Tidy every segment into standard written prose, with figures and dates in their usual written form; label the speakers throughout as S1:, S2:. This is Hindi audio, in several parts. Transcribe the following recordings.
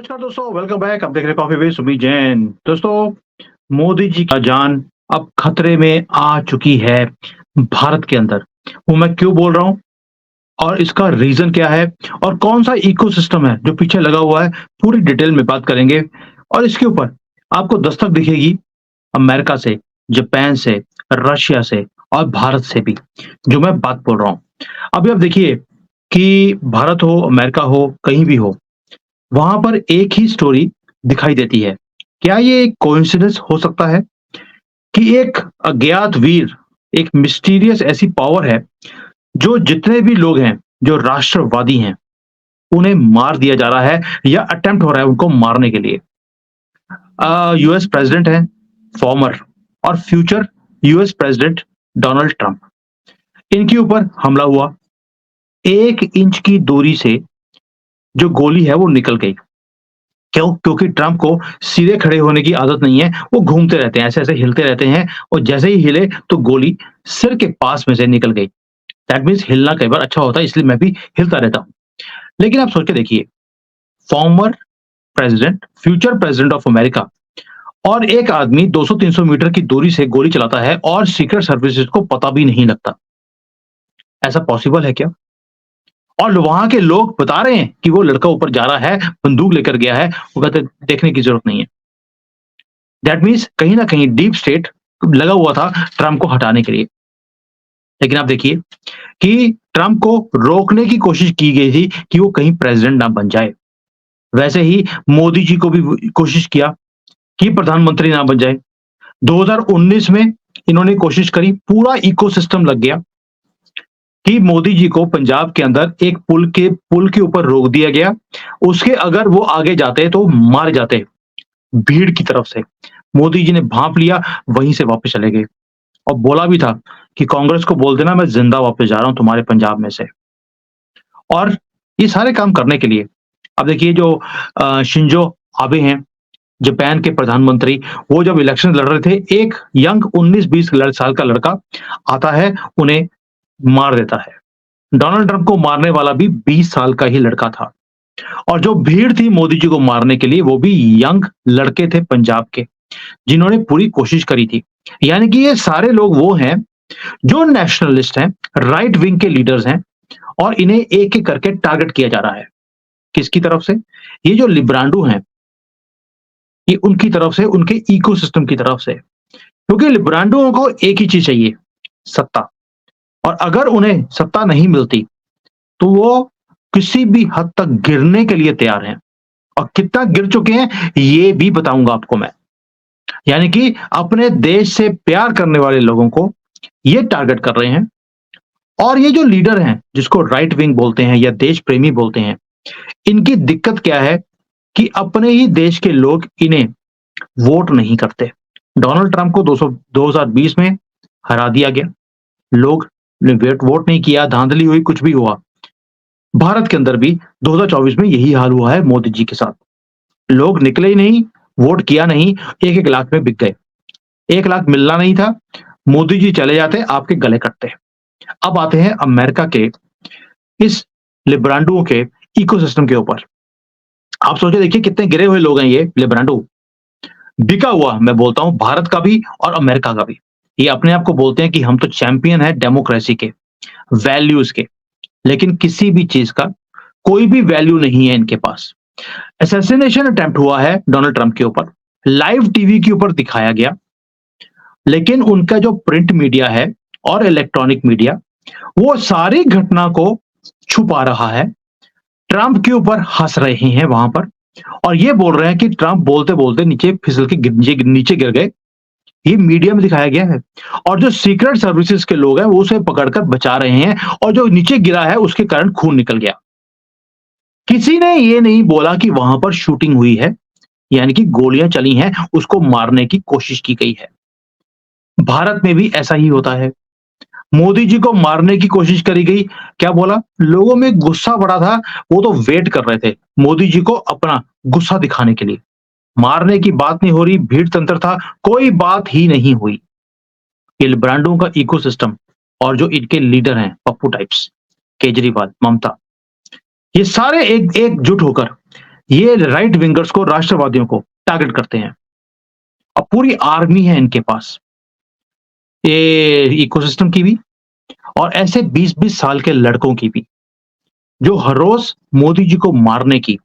S1: नमस्कार दोस्तों, वेलकम बैक। आप देख रहे हैं कॉफी विद सुमीत जैन। दोस्तों, मोदी जी का जान अब खतरे में आ चुकी है भारत के अंदर। वो मैं क्यों बोल रहा हूँ और इसका रीज़न क्या है और कौन-सा इकोसिस्टम है जो पीछे लगा हुआ है, पूरी डिटेल में बात करेंगे। और इसके ऊपर आपको दस्तक दिखेगी अमेरिका से, जापान से, रशिया से और भारत से भी, जो मैं बात बोल रहा हूँ। अभी आप देखिए कि भारत हो, अमेरिका हो, कहीं भी हो, वहाँ पर एक ही स्टोरी दिखाई देती है। क्या ये कोइंसिडेंस हो सकता है कि एक अज्ञात वीर, एक मिस्टीरियस ऐसी पावर है, जो जितने भी लोग हैं, जो राष्ट्रवादी हैं, उन्हें मार दिया जा रहा है या अटेम्प्ट हो रहा है उनको मारने के लिए। यूएस प्रेसिडेंट हैं, फॉर्मर और future US president Donald Trump. इनके ऊपर हमला हुआ, 1 इंच की दूरी से जो गोली है वो निकल गई। क्यों? क्योंकि ट्रम्प को सीधे खड़े होने की आदत नहीं है, वो घूमते रहते हैं, ऐसे-ऐसे हिलते रहते हैं और जैसे ही हिले तो गोली सिर के पास में से निकल गई। दैट मीन्स हिलना कई बार अच्छा होता है, इसलिए मैं भी हिलता रहता हूँ। लेकिन आप सोच के देखिए, former president, future president of America और एक आदमी 200-300 मीटर की दूरी से गोली चलाता है और सीक्रेट सर्विसेज को पता भी नहीं लगता। ऐसा पॉसिबल है क्या? और वहाँ के लोग बता रहे हैं कि वो लड़का ऊपर जा रहा है, बंदूक लेकर गया है, वो कहते हैं देखने की ज़रूरत नहीं है। दैट मीन्स कहीं न कहीं डीप स्टेट लगा हुआ था ट्रम्प को हटाने के लिए। लेकिन आप देखिए कि ट्रम्प को रोकने की कोशिश की गई थी कि वो कहीं प्रेसिडेंट ना बन जाए। वैसे ही मोदी जी को भी कोशिश किया कि प्रधानमंत्री ना बन जाए। 2019 में इन्होंने कोशिश करी, पूरा इकोसिस्टम लग गया कि मोदी जी को पंजाब के अंदर एक पुल के ऊपर रोक दिया गया। उसके अगर वो आगे जाते तो मारे जाते, भीड़ की तरफ से। मोदी जी ने भाँप लिया, वहीं से वापस चले गए और बोला भी था कि कांग्रेस को बोल देना मैं ज़िंदा वापस जा रहा हूँ तुम्हारे पंजाब में से। और ये सारे काम करने के लिए अब देखिए जो शिंजो आबे हैं, जापान के प्रधानमंत्री, वो जब इलेक्शन लड़ रहे थे, एक यंग 19-20 साल का लड़का आता है, उन्हें मार देता है। डोनाल्ड ट्रंप को मारने वाला भी 20 साल का ही लड़का था और जो भीड़ थी मोदी जी को मारने के लिए, वो भी यंग लड़के थे पंजाब के, जिन्होंने पूरी कोशिश करी थी। यानी कि ये सारे लोग वो हैं जो नेशनलिस्ट हैं, राइट विंग के लीडर्स हैं और इन्हें एक-एक करके टारगेट किया जा रहा है। किसकी तरफ से? ये जो लिब्रांडो हैं, ये उनकी तरफ से, उनके इकोसिस्टम की तरफ से। क्योंकि लिब्रांडोओं को एक ही चीज़ चाहिए, सत्ता। और अगर उन्हें सत्ता नहीं मिलती, तो वो किसी भी हद तक गिरने के लिए तैयार हैं और कितना गिर चुके हैं, ये भी बताऊँगा आपको मैं। यानी कि अपने देश से प्यार करने वाले लोगों को ये टारगेट कर रहे हैं और ये जो लीडर हैं, जिसको राइट विंग बोलते हैं या देश प्रेमी बोलते हैं, इनकी दिक्कत क्या है कि अपने ही देश के लोग इन्हें वोट नहीं करते। डोनाल्ड ट्रंप को 2020 में हरा दिया गया। लोग ने वोट नहीं किया, धांधली हुई, कुछ भी हुआ। भारत के अंदर भी 2024 में यही हाल हुआ है मोदी जी के साथ। लोग निकले ही नहीं, वोट किया नहीं, 1-1 लाख में बिक गए। 1 लाख मिलना नहीं था, मोदी जी चले जाते, आपके गले कटते। अब आते हैं अमेरिका के इस लिब्रांडो के इकोसिस्टम के ऊपर। आप सोचे देखिए कितने गिरे हुए लोग हैं ये लिब्रांडो। बिका हुआ मैं बोलता हूँ भारत का भी और अमेरिका का भी। ये अपने आप को बोलते हैं कि हम तो चैंपियन हैं डेमोक्रेसी के, वैल्यूज़ के, लेकिन किसी भी चीज़ का कोई भी वैल्यू नहीं है इनके पास। असैसिनेशन अटेम्प्ट हुआ है डोनाल्ड ट्रंप के ऊपर, लाइव टीवी के ऊपर दिखाया गया, लेकिन उनका जो प्रिंट मीडिया है और इलेक्ट्रॉनिक मीडिया, वो सारी घटना को छुपा रहा है। ट्रंप के ऊपर हँस रहे हैं वहाँ पर और ये बोल रहे हैं कि ट्रंप बोलते-बोलते नीचे फिसल के नीचे गिर गए। ये मीडिया में दिखाया गया है और जो सीक्रेट सर्विसेज के लोग हैं, वो उसे पकड़कर बचा रहे हैं और जो नीचे गिरा है, उसके कारण खून निकल गया। किसी ने ये नहीं बोला कि वहाँ पर शूटिंग हुई है, यानी कि गोलियाँ चली हैं, उसको मारने की कोशिश की गई है। भारत में भी ऐसा ही होता है। मोदी जी को मारने की कोशिश करी गई, क्या बोला? लोगों में गुस्सा बड़ा था, वो तो वेट कर रहे थे, मोदी जी को अपना गुस्सा दिखाने के लिए। मारने की बात नहीं हो रही, भीड़ तंत्र था, कोई बात ही नहीं हुई। ये ब्रांडों का इकोसिस्टम और जो इनके लीडर हैं, पप्पू टाइप्स, केजरीवाल, ममता, ये सारे एकजुट होकर ये राइट विंगर्स को, राष्ट्रवादियों को टारगेट करते हैं। अब पूरी आर्मी है इनके पास, ये इकोसिस्टम की भी और ऐसे 20-20 साल के लड़कों की भी, जो हर रोज मोदी जी को मारने की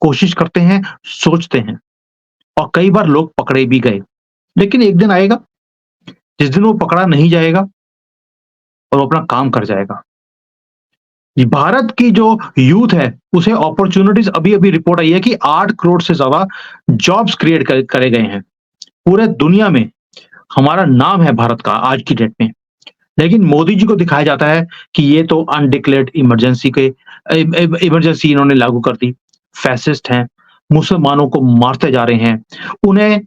S1: कोशिश करते हैं, सोचते हैं और कई बार लोग पकड़े भी गए। लेकिन एक दिन आएगा, जिस दिन वो पकड़ा नहीं जाएगा और वो अपना काम कर जाएगा। भारत की जो यूथ है, उसे अपॉर्च्युनिटीज अभी-अभी रिपोर्ट आई है कि 8 करोड़ से ज़्यादा जॉब्स क्रिएट करे गए हैं। पूरे दुनिया में हमारा नाम है भारत का आज की डेट में। लेकिन मोदी जी को दिखाया जाता है कि ये तो अनडिक्लेयर्ड इमरजेंसी के इमरजेंसी इन्होंने लागू कर दी, फैसिस्ट हैं, मुसलमानों को मारते जा रहे हैं। उन्हें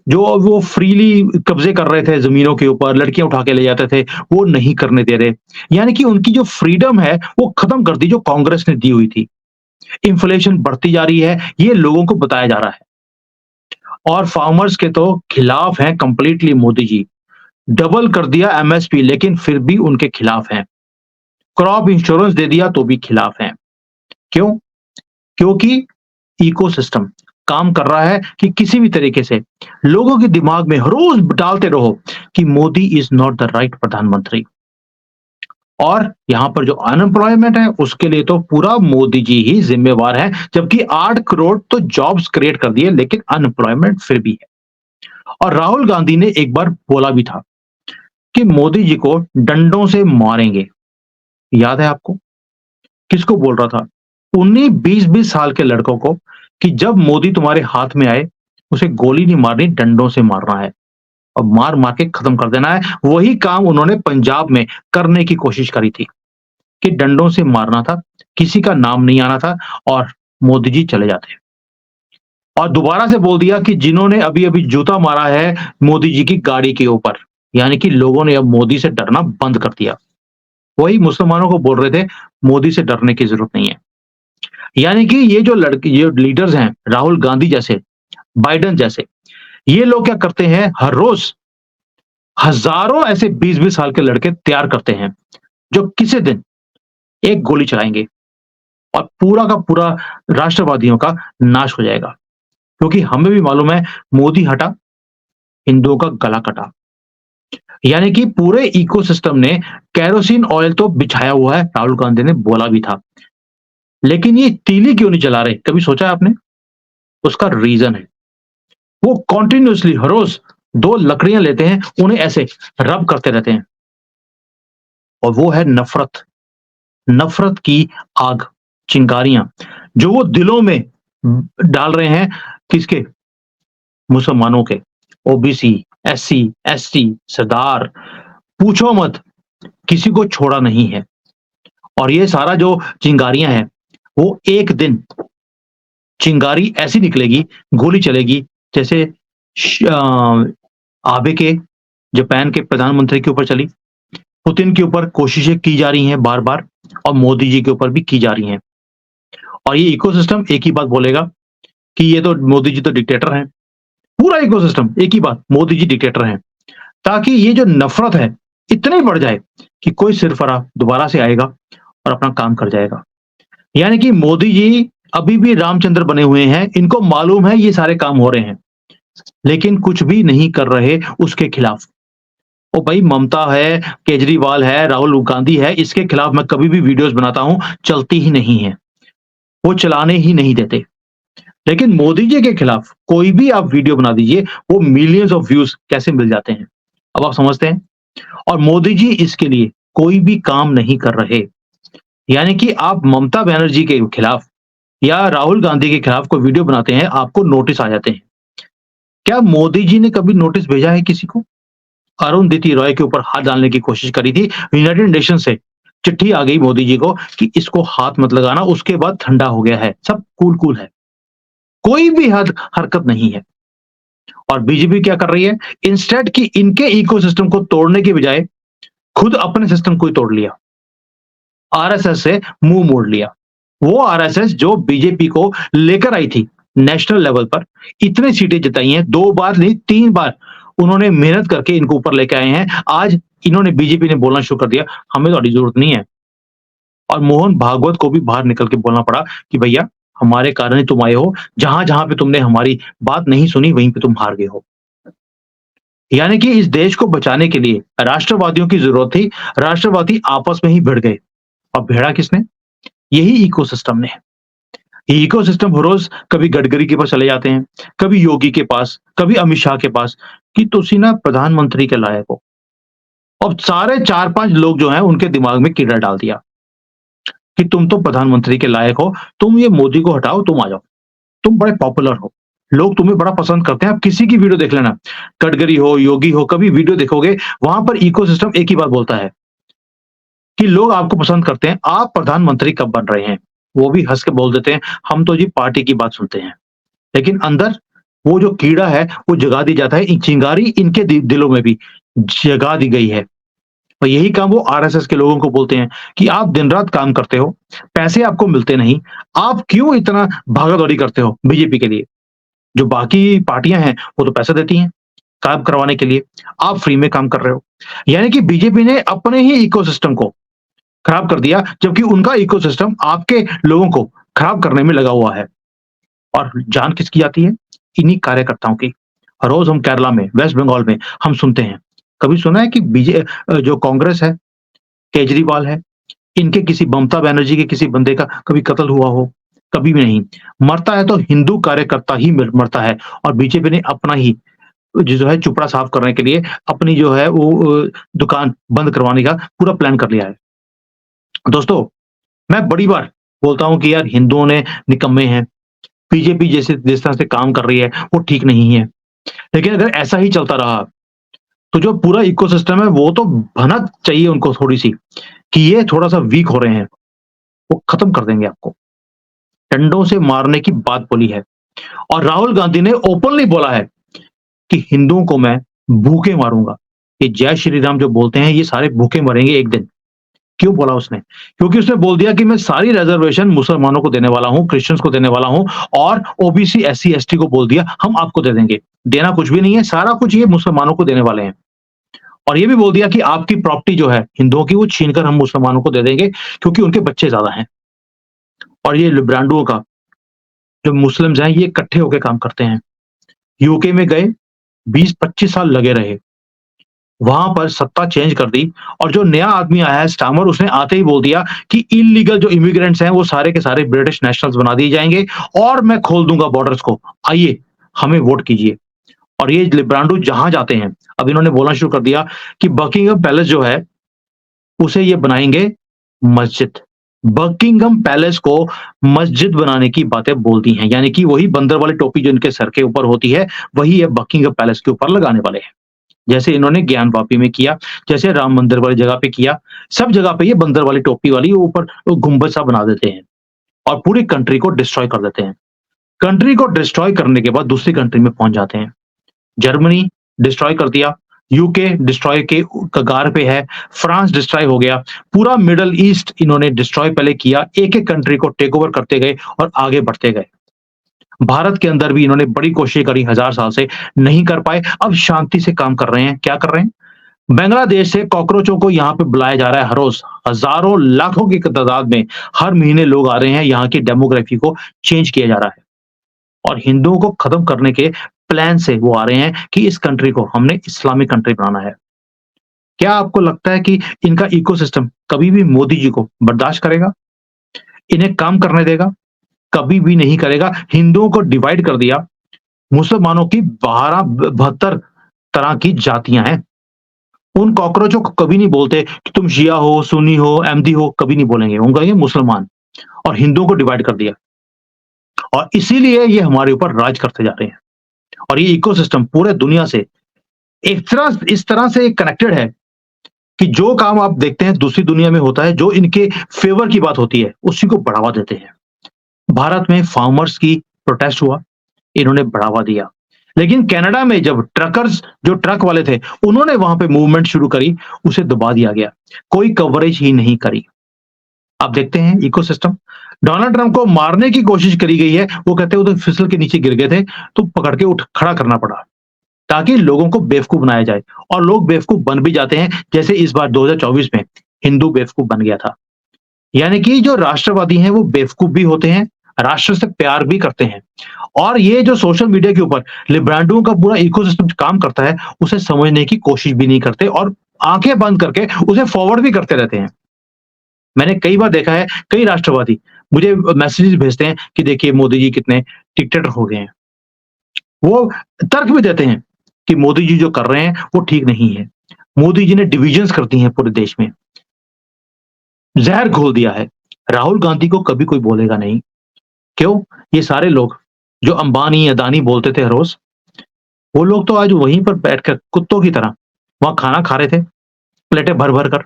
S1: जो वो फ्रीली कब्जे कर रहे थे जमीनों के ऊपर, लड़कियां उठा के ले जाते थे, वो नहीं करने दे रहे। यानी कि उनकी जो फ्रीडम है, वो खत्म कर दी जो कांग्रेस ने दी हुई थी। इन्फ्लेशन बढ़ती जा रही है, ये लोगों को बताया जा रहा है। और फार्मर्स के तो खिलाफ हैं कंप्लीटली मोदी जी। डबल कर दिया एमएसपी, लेकिन फिर भी उनके खिलाफ हैं। क्रॉप इंश्योरेंस दे दिया तो भी खिलाफ हैं। क्यों? क्योंकि इकोसिस्टम काम कर रहा है कि किसी भी तरीके से लोगों के दिमाग में हर रोज डालते रहो कि Modi is not the right प्रधानमंत्री। और यहां पर जो अनएम्प्लॉयमेंट है, उसके लिए तो पूरा मोदी जी ही जिम्मेवार है, जबकि 8 करोड़ तो जॉब्स क्रिएट कर दिए, लेकिन अनएम्प्लॉयमेंट फिर भी है। और राहुल गांधी ने एक बार बोला भी था कि मोदी जी को डंडों से मारेंगे। याद है आपको? किसको बोल रहा था? उन्हीं 20-20 साल के लड़कों को कि जब मोदी तुम्हारे हाथ में आए, उसे गोली नहीं मारनी, डंडों से मारना है और मार-मार के खत्म कर देना है। वही काम उन्होंने पंजाब में करने की कोशिश करी थी कि डंडों से मारना था, किसी का नाम नहीं आना था और मोदी जी चले जाते। और दोबारा से बोल दिया कि जिन्होंने अभी-अभी जूता मारा है मोदी जी की गाड़ी के ऊपर, यानी कि लोगों ने अब मोदी से डरना बंद कर दिया। वही मुसलमानों को बोल रहे थे, मोदी से डरने की जरूरत नहीं है। यानी कि ये जो लड़के, ये लीडर्स हैं, राहुल गांधी जैसे, बाइडेन जैसे, ये लोग क्या करते हैं, हर रोज हजारों ऐसे 20-20 साल के लड़के तैयार करते हैं, जो किसी दिन एक गोली चलाएंगे और पूरा का पूरा राष्ट्रवादियों का नाश हो जाएगा। क्योंकि हमें भी मालूम है, मोदी हटा, हिंदुओं का गला कटा। यानी कि पूरे इकोसिस्टम ने केरोसिन ऑयल तो बिछाया हुआ है, राहुल गांधी ने बोला भी था। लेकिन ये तीली क्यों नहीं जला रहे, कभी सोचा है आपने? उसका रीजन है, वो कॉन्टिन्यूअसली हर रोज 2 लकड़ियां लेते हैं, उन्हें ऐसे रब करते रहते हैं और वो है नफरत। नफरत की आग, चिंगारियां, जो वो दिलों में डाल रहे हैं, किसके? मुसलमानों के, ओबीसी, एससी, एसटी, सरदार, पूछो मत, किसी को छोड़ा नहीं है। और ये सारा जो चिंगारियां हैं, वो एक दिन चिंगारी ऐसी निकलेगी, गोली चलेगी, जैसे आबे के जापान के प्रधानमंत्री के ऊपर चली, पुतिन के ऊपर कोशिशें की जा रही हैं बार-बार और मोदी जी के ऊपर भी की जा रही हैं। और ये इकोसिस्टम एक ही बात बोलेगा कि ये तो मोदी जी तो डिक्टेटर हैं। पूरा इकोसिस्टम एक ही बात, मोदी जी डिक्टेटर हैं। ताकि ये जो नफरत है, इतनी बढ़ जाए कि कोई सिरफराह दोबारा से आएगा और अपना काम कर जाएगा। यानी कि मोदी जी अभी भी रामचंद्र बने हुए हैं, इनको मालूम है ये सारे काम हो रहे हैं, लेकिन कुछ भी नहीं कर रहे उसके खिलाफ। ओ भाई, ममता है, केजरीवाल है, राहुल गांधी है, इसके खिलाफ मैं कभी भी वीडियोस बनाता हूं, चलती ही नहीं है, वो चलाने ही नहीं देते। लेकिन मोदी जी के खिलाफ कोई भी आप वीडियो बना दीजिए, वो मिलियंस ऑफ व्यूज कैसे मिल जाते हैं, अब आप समझते हैं। और मोदी जी इसके लिए कोई भी काम नहीं कर रहे। यानी कि आप ममता बनर्जी के खिलाफ या राहुल गांधी के खिलाफ कोई वीडियो बनाते हैं, आपको नोटिस आ जाते हैं। क्या मोदी जी ने कभी नोटिस भेजा है किसी को? अरुंधति रॉय के ऊपर हाथ डालने की कोशिश करी थी, यूनाइटेड नेशन से चिट्ठी आ गई मोदी जी को कि इसको हाथ मत लगाना, उसके बाद ठंडा हो गया है, सब कूल कूल है, कोई भी हरकत नहीं है। और बीजेपी क्या कर रही है, इंस्टेड कि इनके इकोसिस्टम को तोड़ने के बजाय खुद अपने सिस्टम को ही तोड़ लिया, आरएसएस से मुंह मोड़ लिया। वो आरएसएस जो बीजेपी को लेकर आई थी नेशनल लेवल पर, इतने सीटें जिताई हैं, 2 बार नहीं 3 बार उन्होंने मेहनत करके इनको ऊपर लेके आए हैं। आज इन्होंने, बीजेपी ने बोलना शुरू कर दिया, हमें तुम्हारी जरूरत नहीं है। और मोहन भागवत को भी बाहर निकल के बोलना पड़ा कि भैया हमारे कारण ही तुम आए हो, जहाँ-जहाँ पे तुमने हमारी बात नहीं सुनी वहीं पे तुम हार गए हो। यानी कि इस देश को बचाने के लिए राष्ट्रवादियों की ज़रूरत थी, राष्ट्रवादी आपस में ही भिड़ गए और भिड़ा किसने? यही इकोसिस्टम ने। ये इकोसिस्टम हर रोज़ कभी गडकरी के पास चले जाते हैं, कभी योगी के पास, कभी अमित शाह के पास कि तुसी ना प्रधानमंत्री के लायक हो। अब सारे 4-5 लोग जो हैं उनके दिमाग में कीड़ा डाल दिया कि तुम तो प्रधानमंत्री के लायक हो, तुम ये मोदी को हटाओ, तुम आ जाओ। तुम बड़े पॉपुलर हो, लोग तुम्हें बड़ा पसंद करते हैं। आप किसी की वीडियो देख लेना, गडकरी हो, योगी हो, कभी वीडियो देखोगे, वहाँ पर इकोसिस्टम एक ही बात बोलता है कि लोग आपको पसंद करते हैं, आप प्रधानमंत्री कब बन रहे हैं? वो भी हँस के बोल देते हैं, हम तो जी पार्टी की बात सुनते हैं। लेकिन अंदर वो जो कीड़ा है, वो जगा दी जाता है, चिंगारी इनके दिलों में भी जगा दी गई है। और यही काम वो आरएसएस के लोगों को बोलते हैं कि आप दिन-रात काम करते हो, पैसे आपको मिलते नहीं, आप क्यों इतना भागा-दौड़ी करते हो बीजेपी के लिए? जो बाकी पार्टियाँ हैं, वो तो पैसा देती हैं, काम करवाने के लिए, आप फ्री में काम कर रहे हो। यानी कि बीजेपी ने अपने ही इकोसिस्टम को खराब कर दिया, जबकि उनका इकोसिस्टम आपके लोगों को खराब करने में लगा हुआ है। और जान किसकी जाती है? इन्हीं कार्यकर्ताओं की। रोज़ हम केरला में, वेस्ट बंगाल में हम सुनते हैं। कभी सुना है कि जो कांग्रेस है, केजरीवाल है, इनके किसी ममता बनर्जी के किसी बंदे का कभी कत्ल हुआ हो? कभी भी नहीं। मरता है तो हिंदू कार्यकर्ता ही मरता है और बीजेपी ने अपना ही जो है चुपड़ा साफ करने के लिए अपनी जो है वो दुकान बंद करवाने का पूरा प्लान कर लिया है। दोस्तों, मैं बड़ी बार बोलता हूँ कि यार हिंदुओं ने निकम्मे हैं, बीजेपी जैसे जिस तरह से काम कर रही है, वो ठीक नहीं है। लेकिन अगर ऐसा ही चलता रहा, तो जो पूरा इकोसिस्टम है वो तो भनक चाहिए उनको थोड़ी-सी, कि ये थोड़ा-सा वीक हो रहे हैं, वो खत्म कर देंगे आपको। डंडों से मारने की बात बोली है और राहुल गांधी ने ओपनली बोला है कि हिंदुओं को मैं भूखे मारूँगा। ये जय श्री राम जो बोलते हैं, ये सारे भूखे मरेंगे एक दिन। क्यों बोला उसने? क्योंकि उसने बोल दिया कि मैं सारी रिजर्वेशन मुसलमानों को देने वाला हूँ, क्रिश्चियंस को देने वाला हूँ और ओबीसी, एससी, एसटी को बोल दिया हम आपको दे देंगे। देना कुछ भी नहीं है, सारा कुछ ये मुसलमानों को देने वाले हैं। और ये भी बोल दिया कि आपकी प्रॉपर्टी जो है हिंदुओं की वो छीनकर हम मुसलमानों को दे देंगे क्योंकि उनके बच्चे ज़्यादा हैं। और ये लिब्रांडुओं का जो मुस्लिम्स हैं ये इकट्ठे होके काम करते हैं। यूके में गए 20-25 साल लगे रहे। वहाँ पर सत्ता चेंज कर दी और जो नया आदमी आया है स्टामर उसने आते ही बोल दिया कि इल्लीगल जो इमिग्रेंट्स हैं वो सारे के सारे ब्रिटिश नेशनल्स बना दिए जाएँगे और मैं खोल दूँगा बॉर्डर्स को। आइए, हमें वोट कीजिए। और ये लिब्रांडो जहाँ जाते हैं, अब इन्होंने बोलना शुरू कर दिया कि बकिंघम पैलेस जो है, उसे ये बनाएँगे मस्जिद। बकिंघम पैलेस को मस्जिद बनाने की बातें बोलती हैं, यानी कि वही बंदर वाली टोपी जो इनके सर के ऊपर होती है, वही अब बकिंघम पैलेस के ऊपर लगाने वाले हैं। जैसे इन्होंने ज्ञान-वापी में किया, जैसे राम मंदिर वाली जगह पे किया, सब जगह पे ये बंदर वाली टोपी वाली ऊपर गुंबद सा बना देते हैं और पूरी कंट्री को डिस्ट्रॉय कर देते हैं। कंट्री को डिस्ट्रॉय करने के बाद दूसरी कंट्री में पहुँच जाते हैं। जर्मनी डिस्ट्रॉय कर दिया, यूके डिस्ट्रॉय के कगार पे है, फ्रांस डिस्ट्रॉय हो गया, पूरा मिडल ईस्ट इन्होंने डिस्ट्रॉय पहले किया, एक-एक कंट्री को टेक ओवर करते गए और आगे बढ़ते गए। भारत के अंदर भी इन्होंने बड़ी कोशिश करी 1000 साल से, नहीं कर पाए, अब शांति से काम कर रहे हैं। क्या कर रहे हैं? बांग्लादेश से कॉकरोचों को यहाँ पे बुलाया जा रहा है हर रोज़, हज़ारों, लाखों की तादाद में हर महीने लोग आ रहे हैं, यहाँ की डेमोग्राफी को चेंज किया जा रहा है। और हिंदुओं को खत्म करने के प्लान से वो आ रहे हैं कि इस कंट्री को हमने इस्लामिक कंट्री बनाना है। क्या आपको लगता है कि इनका इकोसिस्टम कभी भी मोदी जी को बर्दाश्त करेगा? इन्हें काम करने देगा? कभी भी नहीं करेगा। हिंदुओं को डिवाइड कर दिया। मुसलमानों की 72 तरह की जातियाँ हैं। उन कॉकरोचों को कभी नहीं बोलते कि तुम शिया हो, सुन्नी हो, अहमदी हो, कभी नहीं बोलेंगे। वो कहेंगे मुसलमान और हिंदुओं को डिवाइड कर दिया। और इसीलिए ये हमारे ऊपर राज करते जा रहे हैं। और ये इकोसिस्टम पूरे दुनिया से इस तरह से कनेक्टेड है कि जो काम आप देखते हैं दूसरी दुनिया में होता है, जो इनके फेवर की बात होती है, उसी को बढ़ावा देते हैं। भारत में फार्मर्स की प्रोटेस्ट हुआ, इन्होंने बढ़ावा दिया। लेकिन कनाडा में जब ट्रकर्स जो ट्रक वाले थे, उन्होंने वहां पे मूवमेंट शुरू करी, उसे दबा दिया गया। कोई कवरेज ही नहीं करी। आप देखते हैं इकोसिस्टम डोनाल्ड ट्रंप को मारने की कोशिश करी गई है, वो कहते हैं उधर फिसल के नीचे गिर गए थे, तो पकड़ के उठ खड़ा करना पड़ा, ताकि लोगों को बेवकूफ बनाया जाए और लोग बेवकूफ बन भी जाते हैं, जैसे इस बार 2024 में हिंदू बेवकूफ बन गया था। यानी कि जो राष्ट्रवादी हैं वो बेवकूफ भी होते हैं राष्ट्र से प्यार भी करते हैं। और ये जो सोशल मीडिया के ऊपर लिब्रांडो का पूरा इकोसिस्टम काम करता है, उसे समझने की कोशिश भी नहीं करते और आँखें बंद करके उसे फॉरवर्ड भी करते रहते हैं। मैंने कई बार देखा है, कई राष्ट्रवादी मुझे मैसेजेस भेजते हैं कि देखिए मोदी जी कितने डिक्टेटर हो गए हैं। वो तर्क भी देते हैं कि मोदी जी जो कर रहे हैं, वो ठीक नहीं है। मोदी जी ने डिविजन्स कर दी हैं पूरे देश में। ज़हर घोल दिया है। राहुल गांधी को कभी कोई बोलेगा नहीं। क्यों? ये सारे लोग जो अंबानी, अदानी बोलते थे हर रोज़, वो लोग तो आज वहीं पर बैठकर कुत्तों की तरह वहाँ खाना खा रहे थे, प्लेटें भर-भर कर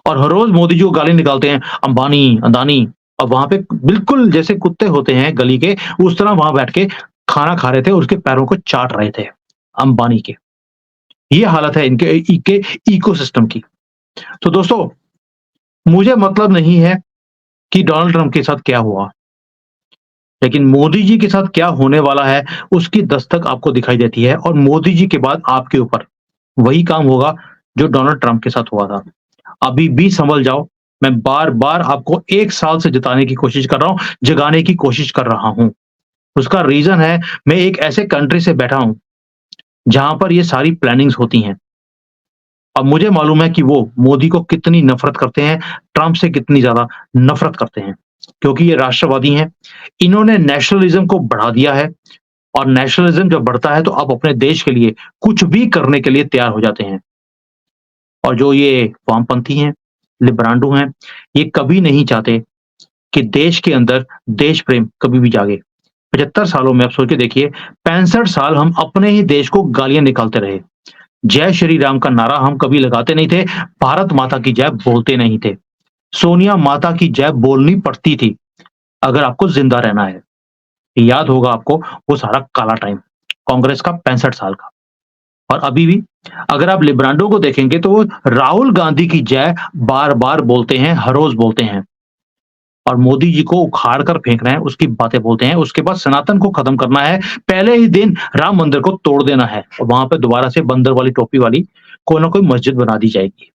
S1: और हर रोज़ मोदी जी को गाली निकालते हैं, अंबानी, अदानी और वहाँ पे बिल्कुल जैसे कुत्ते होते हैं गली के, उस तरह वहाँ बैठ के खाना खा रहे थे, उसके पैरों को चाट रहे थे, अंबानी के। ये हालत है इनके इकोसिस्टम की। तो दोस्तों, मुझे मतलब नहीं है कि डोनाल्ड ट्रंप के साथ क्या हुआ, लेकिन मोदी जी के साथ क्या होने वाला है, उसकी दस्तक आपको दिखाई देती है और मोदी जी के बाद आपके ऊपर वही काम होगा जो डोनाल्ड ट्रंप के साथ हुआ था। अभी भी संभल जाओ, मैं बार-बार आपको 1 साल से जताने की कोशिश कर रहा हूँ, जगाने की कोशिश कर रहा हूँ। उसका रीज़न है, मैं एक ऐसे कंट्री से बैठा हूँ, जहाँ पर ये सारी प्लानिंग्स होती हैं। अब मुझे मालूम है कि वो मोदी को कितनी नफ़रत करते हैं, ट्रंप से कितनी ज़्यादा नफ़रत करते हैं, क्योंकि ये राष्ट्रवादी हैं। इन्होंने नेशनलिज़्म को बढ़ा दिया है और नेशनलिज़्म जब बढ़ता है, तो आप अपने देश के लिए कुछ भी करने के लिए तैयार हो जाते हैं। और जो ये वामपंथी हैं, लिब्रांडो हैं, ये कभी नहीं चाहते कि देश के अंदर देश प्रेम कभी भी जागे। 75 सालों में आप सोच के देखिए, 65 साल हम अपने ही देश को गालियाँ निकालते रहे। जय श्री राम का नारा हम कभी लगाते नहीं थे, भारत माता की जय बोलते नहीं थे। सोनिया माता की जय बोलनी पड़ती थी, अगर आपको ज़िंदा रहना है। याद होगा आपको वो सारा काला टाइम, कांग्रेस का 65 साल का। और अभी भी अगर आप लिब्रांडो को देखेंगे तो वो राहुल गांधी की जय बार-बार बोलते हैं, हर रोज़ बोलते हैं। और मोदी जी को उखाड़ कर फेंकना है, उसकी बातें बोलते हैं। उसके बाद सनातन को खत्म करना है, पहले ही दिन राम मंदिर को तोड़ देना है और वहाँ पे दोबारा से बंदर वाली टोपी वाली कोई ना कोई मस्जिद बना दी जाएगी।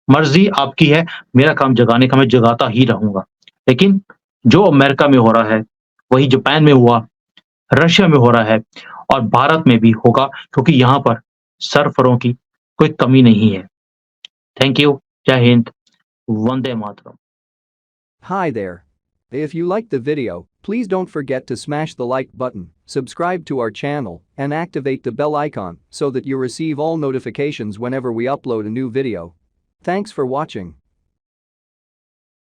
S1: मर्ज़ी आपकी है, मेरा काम जगाने का, मैं जगाता ही रहूँगा। लेकिन जो अमेरिका में हो रहा है, वही जापान में हुआ, रशिया में हो रहा है और भारत में भी होगा, क्योंकि यहाँ पर सरफरों की कोई कमी नहीं है। Thank you. जय Hind. Vande Mataram.
S2: Hi there. If you liked the video, please don't forget to smash the like button, subscribe to our channel, and activate the bell icon so that you receive all notifications whenever we upload a new video. Thanks for watching.